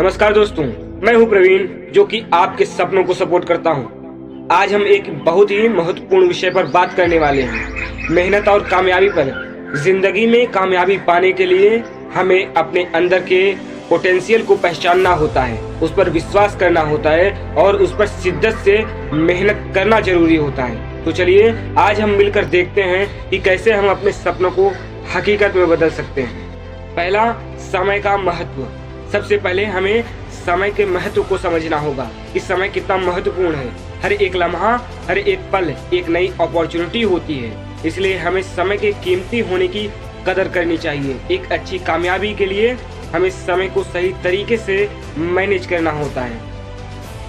नमस्कार दोस्तों, मैं हूं प्रवीण जो कि आपके सपनों को सपोर्ट करता हूं। आज हम एक बहुत ही महत्वपूर्ण विषय पर बात करने वाले हैं, मेहनत और कामयाबी पर। जिंदगी में कामयाबी पाने के लिए हमें अपने अंदर के पोटेंशियल को पहचानना होता है, उस पर विश्वास करना होता है और उस पर शिद्दत से मेहनत करना जरूरी होता है। तो चलिए आज हम मिलकर देखते हैं कि कैसे हम अपने सपनों को हकीकत में बदल सकते हैं। पहला, समय का महत्व। सबसे पहले हमें समय के महत्व को समझना होगा कि समय कितना महत्वपूर्ण है। हर एक लम्हा, हर एक पल एक नई अपॉर्चुनिटी होती है, इसलिए हमें समय के कीमती होने की कदर करनी चाहिए। एक अच्छी कामयाबी के लिए हमें समय को सही तरीके से मैनेज करना होता है।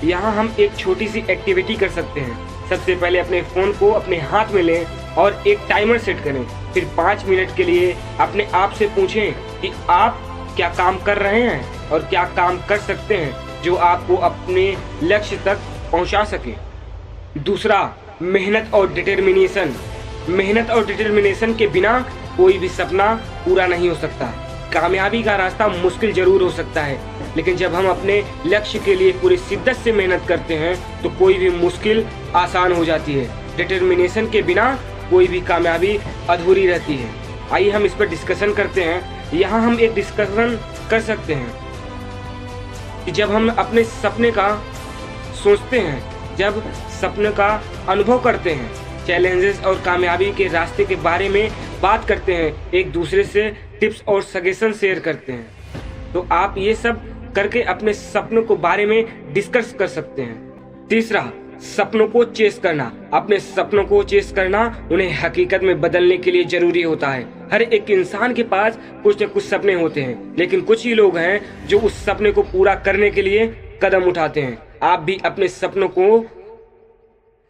यहाँ हम एक छोटी सी एक्टिविटी कर सकते हैं। सबसे पहले अपने फ़ोन को अपने हाथ में लें और एक टाइमर सेट करें। फिर 5 मिनट के लिए अपने आप से पूछें कि आप क्या काम कर रहे हैं और क्या काम कर सकते हैं जो आपको अपने लक्ष्य तक पहुंचा सके। दूसरा, मेहनत और डिटर्मिनेशन। मेहनत और डिटर्मिनेशन के बिना कोई भी सपना पूरा नहीं हो सकता। कामयाबी का रास्ता मुश्किल जरूर हो सकता है, लेकिन जब हम अपने लक्ष्य के लिए पूरी शिद्दत से मेहनत करते हैं तो कोई भी मुश्किल आसान हो जाती है। डिटर्मिनेशन के बिना कोई भी कामयाबी अधूरी रहती है। आइए हम इस पर डिस्कशन करते हैं। यहाँ हम एक डिस्कशन कर सकते हैं कि जब हम अपने सपने का सोचते हैं, जब सपने का अनुभव करते हैं, चैलेंजेस और कामयाबी के रास्ते के बारे में बात करते हैं, एक दूसरे से टिप्स और सजेशन शेयर करते हैं, तो आप ये सब करके अपने सपनों को बारे में डिस्कस कर सकते हैं। तीसरा, सपनों को चेस करना। अपने सपनों को चेस करना उन्हें हकीकत में बदलने के लिए जरूरी होता है। हर एक इंसान के पास कुछ न कुछ सपने होते हैं, लेकिन कुछ ही लोग हैं जो उस सपने को पूरा करने के लिए कदम उठाते हैं। आप भी अपने सपनों को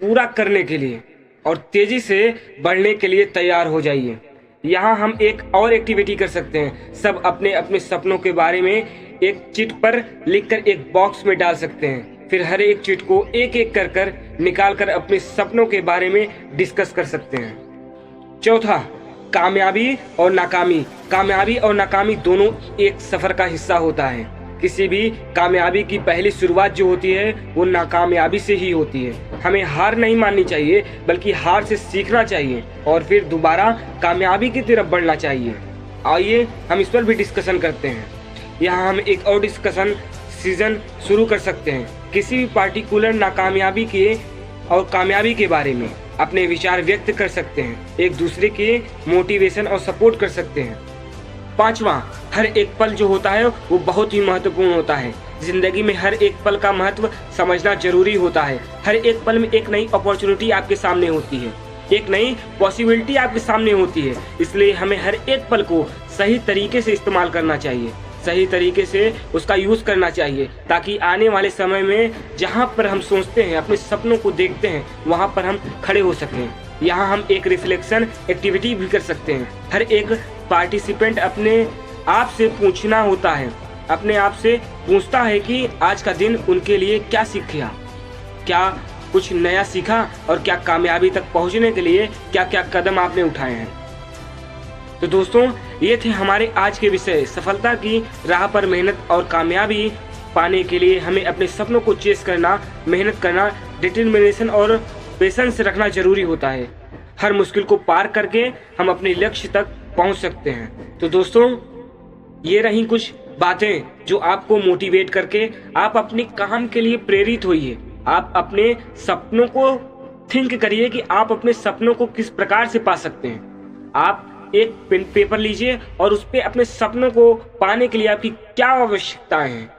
पूरा करने के लिए और तेजी से बढ़ने के लिए तैयार हो जाइए। यहाँ हम एक और एक्टिविटी कर सकते हैं। सब अपने अपने सपनों के बारे में एक चिट पर लिखकर एक बॉक्स में डाल सकते हैं। फिर हर एक चिट को एक एक कर निकाल कर अपने सपनों के बारे में डिस्कस कर सकते हैं। चौथा, कामयाबी और नाकामी। कामयाबी और नाकामी दोनों एक सफर का हिस्सा होता है। किसी भी कामयाबी की पहली शुरुआत जो होती है वो नाकामयाबी से ही होती है। हमें हार नहीं माननी चाहिए, बल्कि हार से सीखना चाहिए और फिर दोबारा कामयाबी की तरफ बढ़ना चाहिए। आइए हम इस पर भी डिस्कशन करते हैं। यहाँ हम एक और डिस्कशन सीजन शुरू कर सकते हैं। किसी भी पार्टिकुलर नाकामयाबी के और कामयाबी के बारे में अपने विचार व्यक्त कर सकते हैं, एक दूसरे के मोटिवेशन और सपोर्ट कर सकते हैं। पांचवा, हर एक पल जो होता है वो बहुत ही महत्वपूर्ण होता है। जिंदगी में हर एक पल का महत्व समझना जरूरी होता है। हर एक पल में एक नई अपॉर्चुनिटी आपके सामने होती है, एक नई पॉसिबिलिटी आपके सामने होती है। इसलिए हमें हर एक पल को सही तरीके से इस्तेमाल करना चाहिए, सही तरीके से उसका यूज़ करना चाहिए, ताकि आने वाले समय में जहाँ पर हम सोचते हैं, अपने सपनों को देखते हैं, वहाँ पर हम खड़े हो सकें। यहाँ हम एक रिफ्लेक्शन एक्टिविटी भी कर सकते हैं। हर एक पार्टिसिपेंट अपने आप से पूछना होता है, अपने आप से पूछता है कि आज का दिन उनके लिए क्या सीखा, क्या कुछ नया सीखा और क्या कामयाबी तक पहुँचने के लिए क्या क्या कदम आपने उठाए हैं। तो दोस्तों, ये थे हमारे आज के विषय। सफलता की राह पर मेहनत और कामयाबी पाने के लिए हमें अपने सपनों को चेस करना, मेहनत करना, डिटर्मिनेशन और पेशेंस रखना जरूरी होता है। हर मुश्किल को पार करके हम अपने लक्ष्य तक पहुंच सकते हैं। तो दोस्तों, ये रही कुछ बातें जो आपको मोटिवेट करके आप अपने काम के लिए प्रेरित होइए। आप अपने सपनों को थिंक करिए कि आप अपने सपनों को किस प्रकार से पा सकते हैं। आप एक पेन पेपर लीजिए और उस पे अपने सपनों को पाने के लिए आपकी क्या आवश्यकताएं हैं,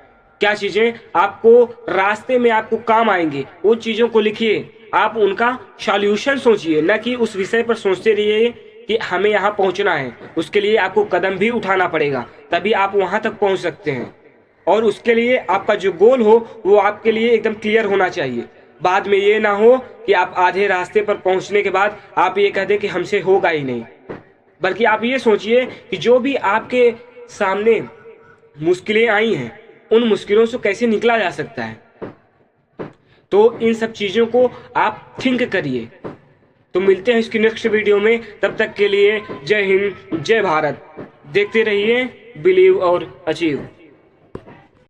क्या चीजें आपको रास्ते में आपको काम आएंगी, उन चीजों को लिखिए। आप उनका सॉल्यूशन सोचिए, न कि उस विषय पर सोचते रहिए कि हमें यहाँ पहुँचना है। उसके लिए आपको कदम भी उठाना पड़ेगा, तभी आप वहाँ तक पहुँच सकते हैं। और उसके लिए आपका जो गोल हो वो आपके लिए एकदम क्लियर होना चाहिए। बाद में ये ना हो कि आप आधे रास्ते पर पहुँचने के बाद आप ये कह दें कि हमसे होगा ही नहीं, बल्कि आप ये सोचिए कि जो भी आपके सामने मुश्किलें आई हैं, उन मुश्किलों से कैसे निकला जा सकता है। तो इन सब चीज़ों को आप थिंक करिए। तो मिलते हैं इसकी नेक्स्ट वीडियो में, तब तक के लिए जय हिंद, जय भारत। देखते रहिए बिलीव और अचीव।